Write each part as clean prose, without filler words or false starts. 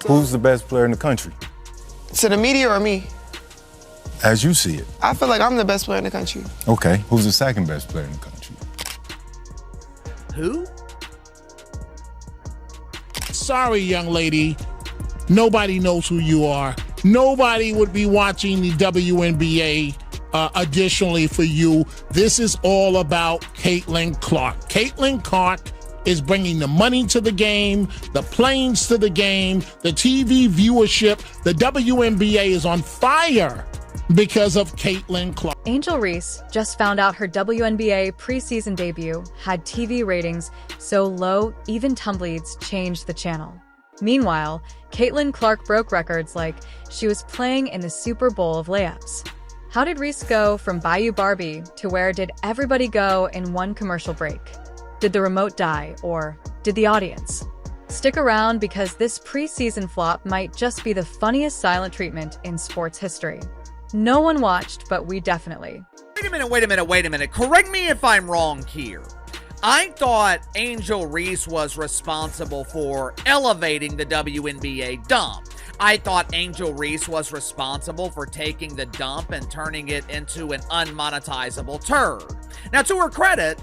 Who's the best player in the country? To the media or me? As you see it. I feel like I'm the best player in the country. Okay, who's the second best player in the country? Who? Sorry, young lady. Nobody knows who you are. Nobody would be watching the WNBA additionally for you. This is all about Caitlin Clark. Caitlin Clark is bringing the money to the game, the planes to the game, the TV viewership. The WNBA is on fire because of Caitlin Clark. Angel Reese just found out her WNBA preseason debut had TV ratings so low, even tumbleweeds changed the channel. Meanwhile, Caitlin Clark broke records like she was playing in the Super Bowl of layups. How did Reese go from Bayou Barbie to where did everybody go in one commercial break? Did the remote die, or did the audience? Stick around because this preseason flop might just be the funniest silent treatment in sports history. No one watched, but we definitely. Wait a minute. Correct me if I'm wrong here. I thought Angel Reese was responsible for elevating the WNBA dump. I thought Angel Reese was responsible for taking the dump and turning it into an unmonetizable turd. Now, to her credit,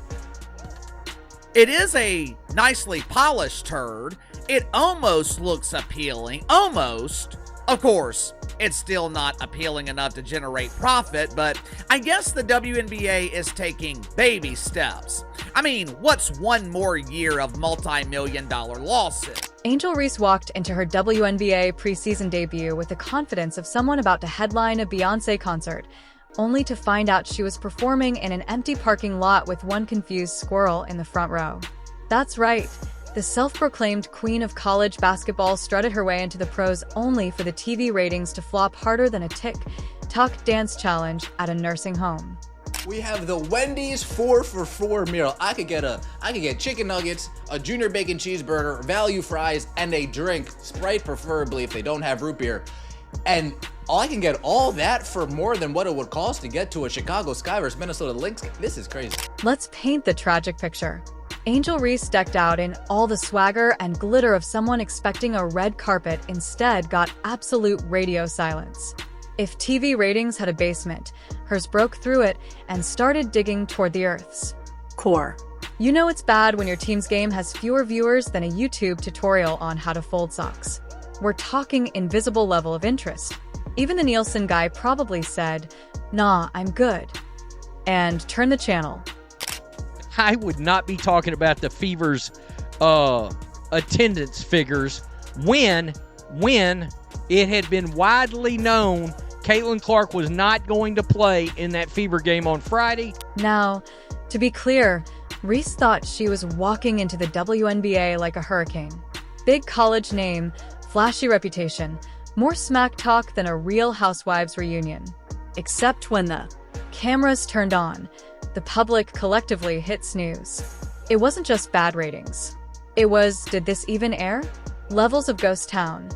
it is a nicely polished turd. It almost looks appealing. Almost. Of course, it's still not appealing enough to generate profit, but I guess the WNBA is taking baby steps. I mean, what's one more year of multi-million-dollar lawsuit? Angel Reese walked into her WNBA preseason debut with the confidence of someone about to headline a Beyoncé concert, only to find out she was performing in an empty parking lot with one confused squirrel in the front row. That's right. The self-proclaimed queen of college basketball strutted her way into the pros only for the TV ratings to flop harder than a TikTok dance challenge at a nursing home. We have the Wendy's 4 for $4 meal. I could get chicken nuggets, a junior bacon cheeseburger, value fries, and a drink, Sprite preferably if they don't have root beer. And I can get all that for more than what it would cost to get to a Chicago Sky vs Minnesota Lynx. This is crazy. Let's paint the tragic picture. Angel Reese decked out in all the swagger and glitter of someone expecting a red carpet instead got absolute radio silence. If TV ratings had a basement, hers broke through it and started digging toward the Earth's core. You know it's bad when your team's game has fewer viewers than a YouTube tutorial on how to fold socks. We're talking invisible level of interest. Even the Nielsen guy probably said, "Nah, I'm good," and turned the channel. I would not be talking about the Fever's attendance figures when it had been widely known Caitlin Clark was not going to play in that Fever game on Friday. Now, to be clear, Reese thought she was walking into the WNBA like a hurricane. Big college name, flashy reputation, more smack talk than a Real Housewives reunion. Except when the cameras turned on, the public collectively hit snooze. It wasn't just bad ratings. It was, did this even air? Levels of ghost town.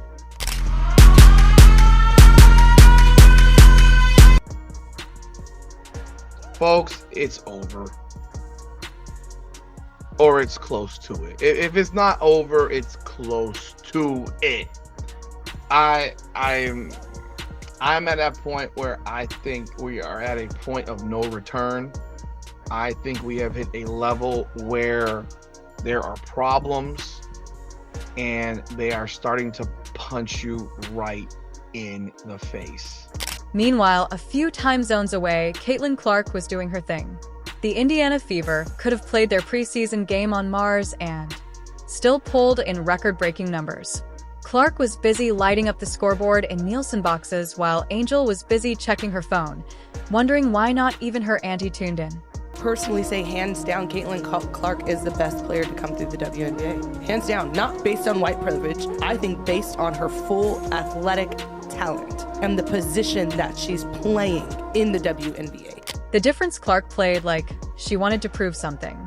Folks, it's over. Or it's close to it. If it's not over, it's close to it. I'm at that point where I think we are at a point of no return. I think we have hit a level where there are problems and they are starting to punch you right in the face. Meanwhile, a few time zones away, Caitlin Clark was doing her thing. The Indiana Fever could have played their preseason game on Mars and still pulled in record-breaking numbers. Clark was busy lighting up the scoreboard in Nielsen boxes while Angel was busy checking her phone, wondering why not even her auntie tuned in. Personally say hands down Caitlin Clark is the best player to come through the WNBA. Hands down, not based on white privilege. I think based on her full athletic talent and the position that she's playing in the WNBA. The difference, Clark played like she wanted to prove something.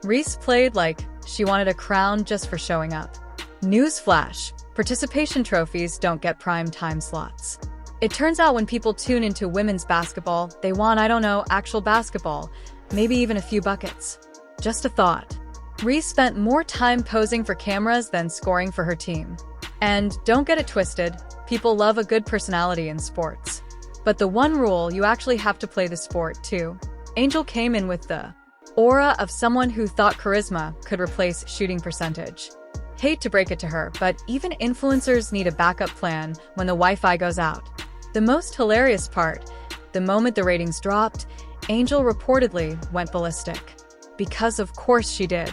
Reese played like she wanted a crown just for showing up. Newsflash, participation trophies don't get prime time slots. It turns out when people tune into women's basketball, they want, actual basketball. Maybe even a few buckets. Just a thought. Reese spent more time posing for cameras than scoring for her team. And don't get it twisted, people love a good personality in sports. But the one rule, you actually have to play the sport too. Angel came in with the aura of someone who thought charisma could replace shooting percentage. Hate to break it to her, but even influencers need a backup plan when the Wi-Fi goes out. The most hilarious part, the moment the ratings dropped, Angel reportedly went ballistic. Because of course she did.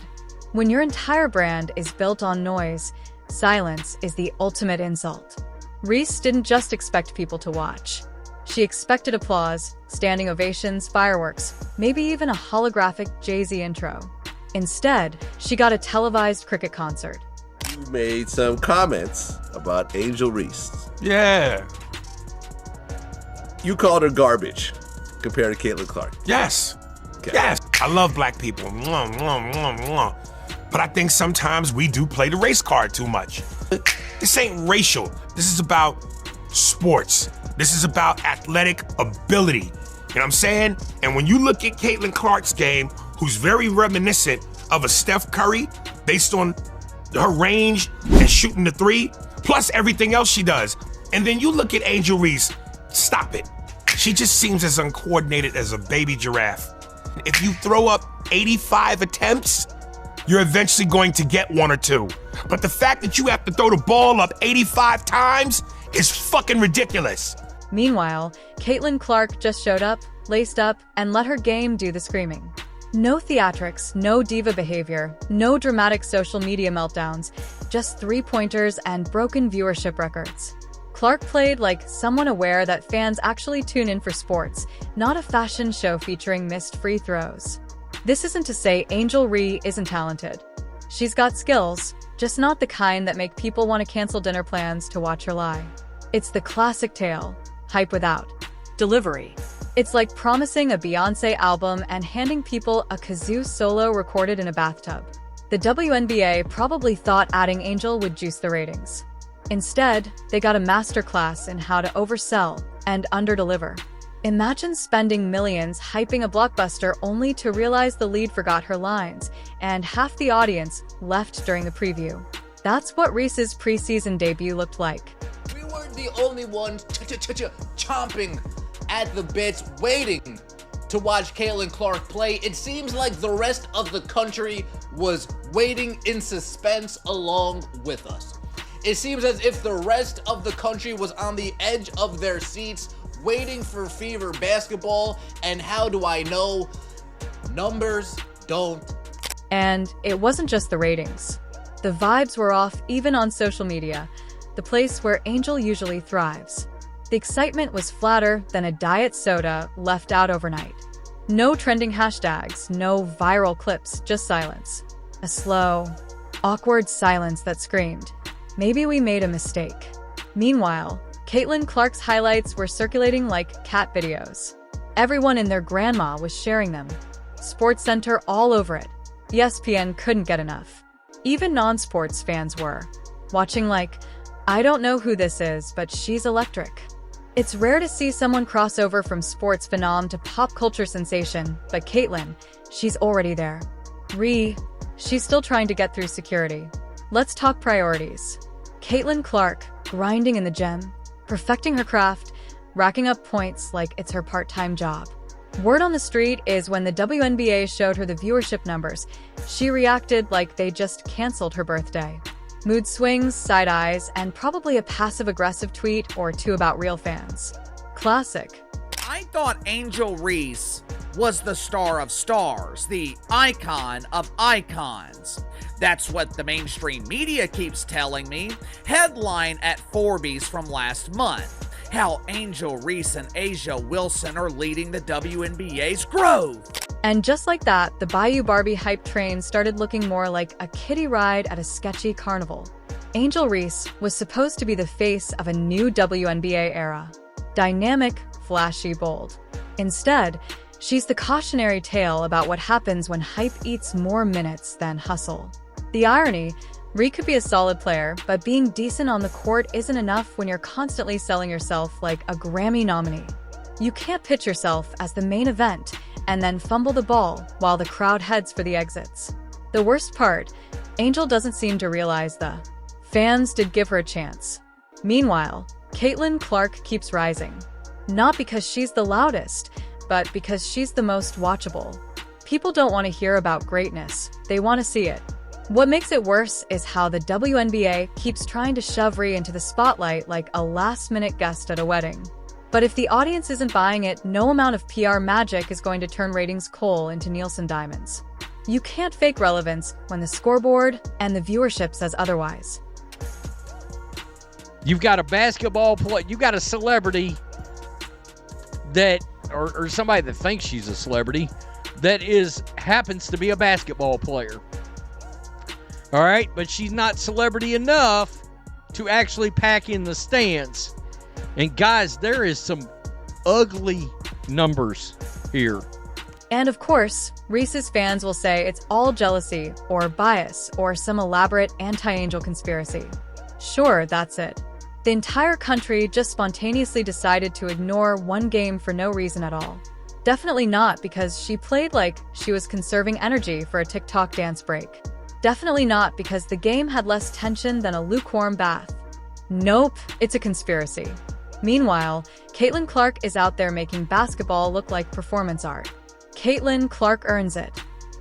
When your entire brand is built on noise, silence is the ultimate insult. Reese didn't just expect people to watch. She expected applause, standing ovations, fireworks, maybe even a holographic Jay-Z intro. Instead, she got a televised cricket concert. You made some comments about Angel Reese. Yeah. You called her garbage compared to Caitlin Clark. Yes. Okay. Yes. I love black people. Mwah, mwah, mwah, mwah. But I think sometimes we do play the race card too much. This ain't racial. This is about sports. This is about athletic ability. You know what I'm saying? And when you look at Caitlin Clark's game, who's very reminiscent of a Steph Curry based on her range and shooting the three, plus everything else she does. And then you look at Angel Reese, stop it. She just seems as uncoordinated as a baby giraffe. If you throw up 85 attempts, you're eventually going to get one or two. But the fact that you have to throw the ball up 85 times is fucking ridiculous. Meanwhile, Caitlin Clark just showed up, laced up, and let her game do the screaming. No theatrics, no diva behavior, no dramatic social media meltdowns, just three-pointers and broken viewership records. Clark played like someone aware that fans actually tune in for sports, not a fashion show featuring missed free throws. This isn't to say Angel Reese isn't talented. She's got skills, just not the kind that make people want to cancel dinner plans to watch her lie. It's the classic tale, hype without delivery. It's like promising a Beyoncé album and handing people a kazoo solo recorded in a bathtub. The WNBA probably thought adding Angel would juice the ratings. Instead, they got a masterclass in how to oversell and underdeliver. Imagine spending millions hyping a blockbuster only to realize the lead forgot her lines, and half the audience left during the preview. That's what Reese's preseason debut looked like. We weren't the only ones chomping at the bits, waiting to watch Caitlin Clark play. It seems like the rest of the country was waiting in suspense along with us. It seems as if the rest of the country was on the edge of their seats, waiting for Fever basketball, and how do I know? Numbers don't. And it wasn't just the ratings. The vibes were off even on social media, the place where Angel usually thrives. The excitement was flatter than a diet soda left out overnight. No trending hashtags, no viral clips, just silence. A slow, awkward silence that screamed, maybe we made a mistake. Meanwhile, Caitlin Clark's highlights were circulating like cat videos. Everyone and their grandma was sharing them. SportsCenter all over it. ESPN couldn't get enough. Even non-sports fans were. Watching like, I don't know who this is, but she's electric. It's rare to see someone cross over from sports phenom to pop culture sensation, but Caitlin, she's already there. She's still trying to get through security. Let's talk priorities. Caitlin Clark, grinding in the gym, perfecting her craft, racking up points like it's her part-time job. Word on the street is when the WNBA showed her the viewership numbers, she reacted like they just canceled her birthday. Mood swings, side eyes, and probably a passive-aggressive tweet or two about real fans. Classic. I thought Angel Reese was the star of stars, the icon of icons. That's what the mainstream media keeps telling me. Headline at Forbes from last month. How Angel Reese and Asia Wilson are leading the WNBA's growth. And just like that, the Bayou Barbie hype train started looking more like a kiddie ride at a sketchy carnival. Angel Reese was supposed to be the face of a new WNBA era. Dynamic, flashy, bold. Instead, she's the cautionary tale about what happens when hype eats more minutes than hustle. The irony, Reese could be a solid player, but being decent on the court isn't enough when you're constantly selling yourself like a Grammy nominee. You can't pitch yourself as the main event and then fumble the ball while the crowd heads for the exits. The worst part, Angel doesn't seem to realize the Fans did give her a chance. Meanwhile, Caitlin Clark keeps rising. Not because she's the loudest, but because she's the most watchable. People don't want to hear about greatness, they want to see it. What makes it worse is how the WNBA keeps trying to shove Rhea into the spotlight like a last-minute guest at a wedding. But if the audience isn't buying it, no amount of PR magic is going to turn ratings coal into Nielsen diamonds. You can't fake relevance when the scoreboard and the viewership says otherwise. You've got a basketball player, you got a celebrity that, or somebody that thinks she's a celebrity, that happens to be a basketball player. All right, but she's not celebrity enough to actually pack in the stands. And guys, there is some ugly numbers here. And of course, Reese's fans will say it's all jealousy or bias or some elaborate anti-Angel conspiracy. Sure, that's it. The entire country just spontaneously decided to ignore one game for no reason at all. Definitely not because she played like she was conserving energy for a TikTok dance break. Definitely not because the game had less tension than a lukewarm bath. Nope, it's a conspiracy. Meanwhile, Caitlin Clark is out there making basketball look like performance art. Caitlin Clark earns it.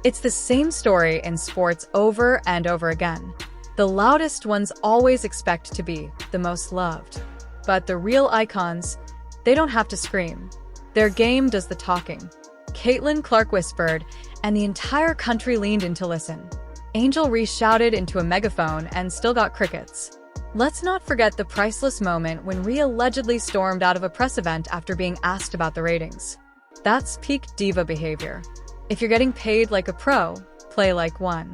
It's the same story in sports over and over again. The loudest ones always expect to be the most loved. But the real icons, they don't have to scream. Their game does the talking. Caitlin Clark whispered, and the entire country leaned in to listen. Angel Reese shouted into a megaphone and still got crickets. Let's not forget the priceless moment when Rhea allegedly stormed out of a press event after being asked about the ratings. That's peak diva behavior. If you're getting paid like a pro, play like one.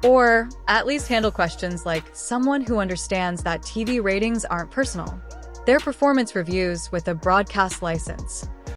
Or at least handle questions like someone who understands that TV ratings aren't personal. They're performance reviews with a broadcast license.